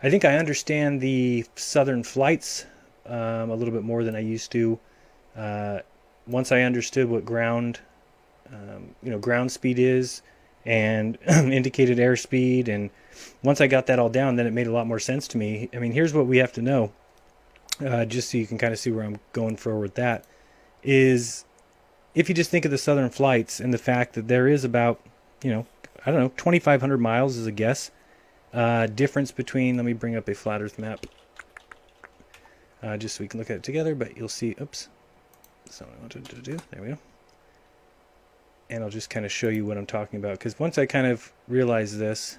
I think I understand the southern flights a little bit more than I used to. Uh, Once I understood what ground speed is and indicated airspeed, and once I got that all down, then it made a lot more sense to me. I mean, here's what we have to know, just so you can kind of see where I'm going forward with that, is if you just think of the southern flights and the fact that there is about, I don't know, 2,500 miles is a guess, difference between, let me bring up a flat earth map, just so we can look at it together, but you'll see, oops, that's not what I wanted to do, there we go. And I'll just kind of show you what I'm talking about, because once I kind of realized this,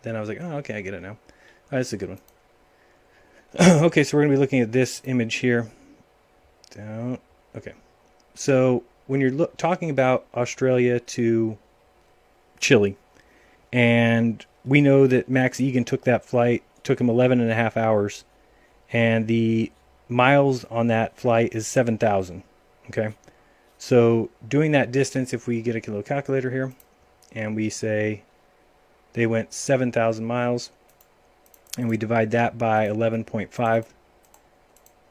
then I was like, oh, okay, I get it now. That's a good one. Okay, so we're going to be looking at this image here. Down. Okay. So when you're talking about Australia to Chile, and we know that Max Egan took that flight, took him 11 and a half hours, and the miles on that flight is 7,000. Okay. So doing that distance, if we get a little calculator here, and we say they went 7,000 miles, and we divide that by 11.5,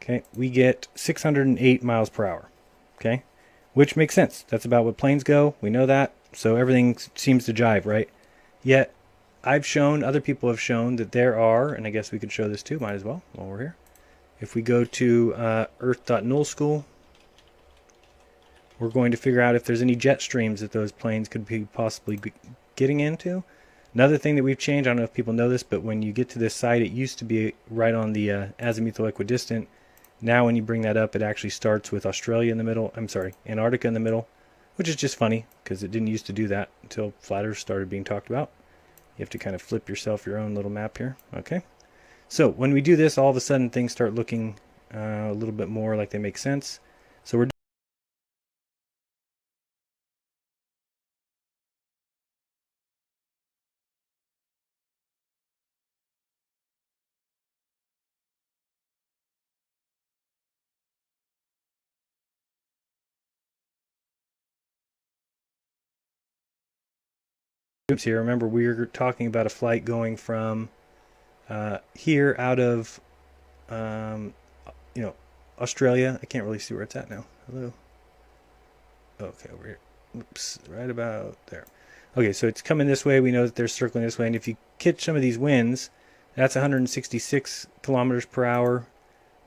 okay, we get 608 miles per hour, okay, which makes sense. That's about what planes go. We know that, so everything seems to jive, right? Yet, other people have shown that there are, and I guess we could show this too, might as well, while we're here. If we go to earth.nullschool, we're going to figure out if there's any jet streams that those planes could be possibly getting into. Another thing that we've changed, I don't know if people know this, but when you get to this site, it used to be right on the azimuthal equidistant. Now when you bring that up, it actually starts with Australia in the middle. I'm sorry, Antarctica in the middle, which is just funny because it didn't used to do that until flat Earth started being talked about. You have to kind of flip yourself your own little map here. Okay. So when we do this, all of a sudden things start looking a little bit more like they make sense. So we're here. Remember, we're talking about a flight going from here out of, um, Australia. I can't really see where it's at now. Hello. Okay, over here. Oops, right about there. Okay, so it's coming this way. We know that they're circling this way. And if you catch some of these winds, that's 166 kilometers per hour,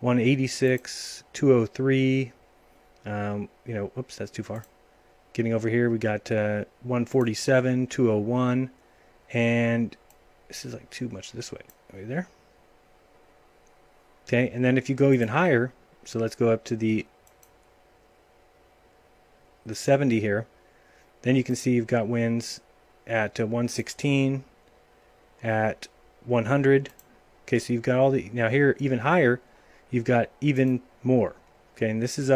186, 203. Oops, that's too far. Getting over here, we got 147, 201, and this is like too much this way. Are you there? Okay, and then if you go even higher, so let's go up to the 70 here, then you can see you've got winds at 116, at 100. Okay, so you've got all the, now here even higher, you've got even more. Okay, and this is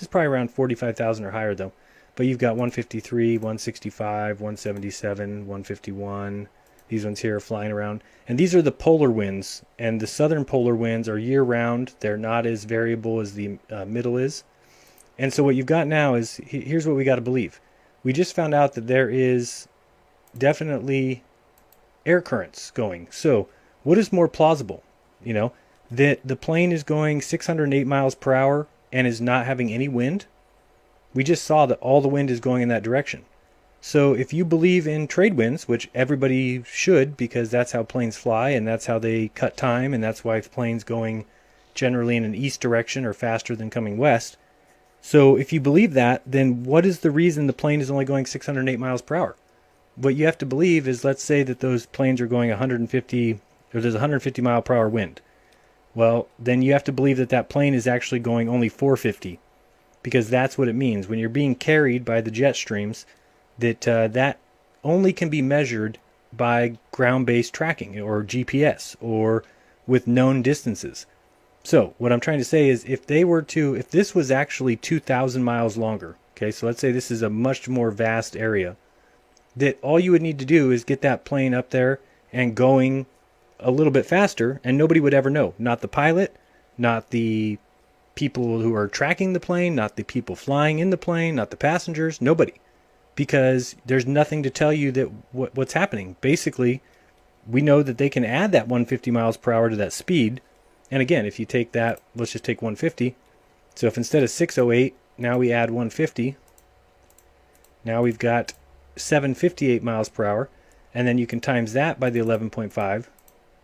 probably around 45,000 or higher though. But you've got 153, 165, 177, 151. These ones here are flying around. And these are the polar winds. And the southern polar winds are year-round. They're not as variable as the middle is. And so what you've got now is, here's what we got to believe. We just found out that there is definitely air currents going. So what is more plausible? That the plane is going 608 miles per hour and is not having any wind? We just saw that all the wind is going in that direction. So if you believe in trade winds, which everybody should because that's how planes fly and that's how they cut time and that's why planes going generally in an east direction are faster than coming west. So if you believe that, then what is the reason the plane is only going 608 miles per hour? What you have to believe is, let's say that those planes are going 150, or there's 150 mile per hour wind. Well, then you have to believe that that plane is actually going only 450. Because that's what it means when you're being carried by the jet streams, that only can be measured by ground-based tracking or GPS or with known distances. So what I'm trying to say is, if this was actually 2,000 miles longer, okay, so let's say this is a much more vast area, that all you would need to do is get that plane up there and going a little bit faster, and nobody would ever know. Not the pilot, not the people who are tracking the plane, not the people flying in the plane, not the passengers, nobody. Because there's nothing to tell you that what's happening. Basically, we know that they can add that 150 miles per hour to that speed. And again, if you take that, let's just take 150. So if instead of 608, now we add 150, now we've got 758 miles per hour. And then you can times that by the 11.5.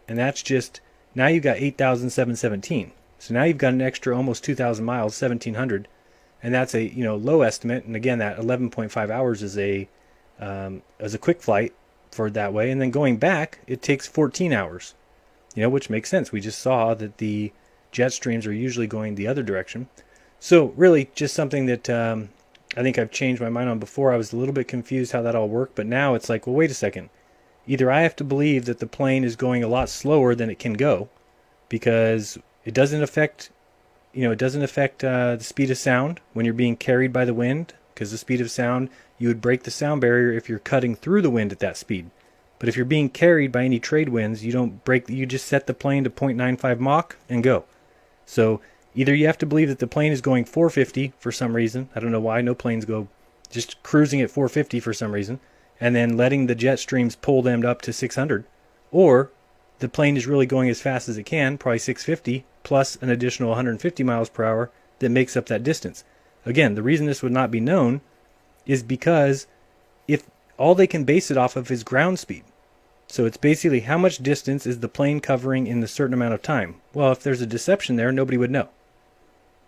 And that's just, now you've got 8,717. So now you've got an extra almost 2,000 miles, 1,700. And that's a low estimate. And again, that 11.5 hours is a quick flight for that way. And then going back, it takes 14 hours, which makes sense. We just saw that the jet streams are usually going the other direction. So really just something that I think I've changed my mind on before. I was a little bit confused how that all worked, but now it's like, well, wait a second. Either I have to believe that the plane is going a lot slower than it can go because it doesn't affect the speed of sound when you're being carried by the wind, because the speed of sound, you would break the sound barrier if you're cutting through the wind at that speed. But if you're being carried by any trade winds, you just set the plane to 0.95 Mach and go. So either you have to believe that the plane is going 450 for some reason. I don't know why. No planes go just cruising at 450 for some reason, and then letting the jet streams pull them up to 600. Or the plane is really going as fast as it can, probably 650, plus an additional 150 miles per hour that makes up that distance. Again, the reason this would not be known is because if all they can base it off of is ground speed. So it's basically how much distance is the plane covering in a certain amount of time. Well, if there's a deception there, nobody would know.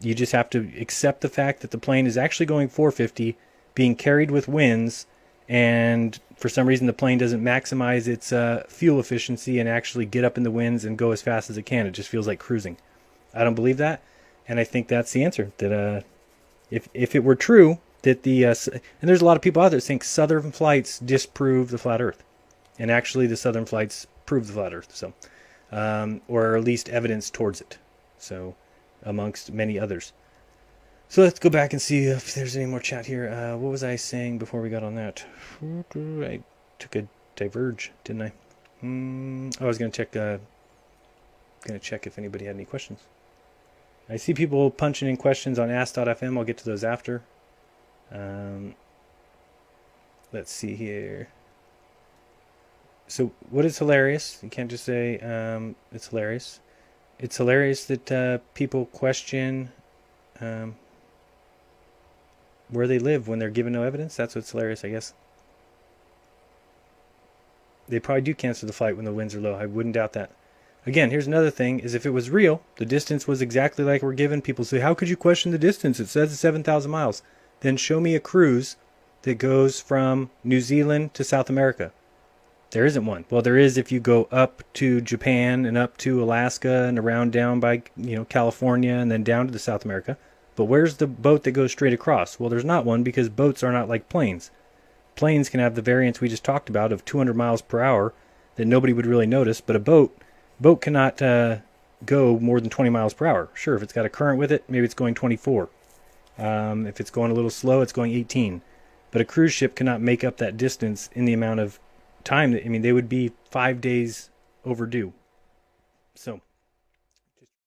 You just have to accept the fact that the plane is actually going 450, being carried with winds, and for some reason the plane doesn't maximize its fuel efficiency and actually get up in the winds and go as fast as it can. It just feels like cruising. I don't believe that, and I think that's the answer. That if it were true that and there's a lot of people out there that think southern flights disprove the flat Earth, and actually the southern flights prove the flat Earth. So, or at least evidence towards it. So, amongst many others. So let's go back and see if there's any more chat here. What was I saying before we got on that? I took a diverge, didn't I? I was going to check if anybody had any questions. I see people punching in questions on ask.fm. I'll get to those after. Let's see here. So what is hilarious? You can't just say it's hilarious. It's hilarious that people question where they live when they're given no evidence. That's what's hilarious, I guess. They probably do cancel the flight when the winds are low. I wouldn't doubt that. Again, here's another thing, is if it was real, the distance was exactly like we're given. People say, how could you question the distance? It says it's 7,000 miles. Then show me a cruise that goes from New Zealand to South America. There isn't one. Well, there is if you go up to Japan and up to Alaska and around down by California and then down to the South America. But where's the boat that goes straight across? Well, there's not one because boats are not like planes. Planes can have the variance we just talked about of 200 miles per hour that nobody would really notice, but a boat cannot go more than 20 miles per hour. Sure, if it's got a current with it, maybe it's going 24. If it's going a little slow, it's going 18. But a cruise ship cannot make up that distance in the amount of time. They would be 5 days overdue. So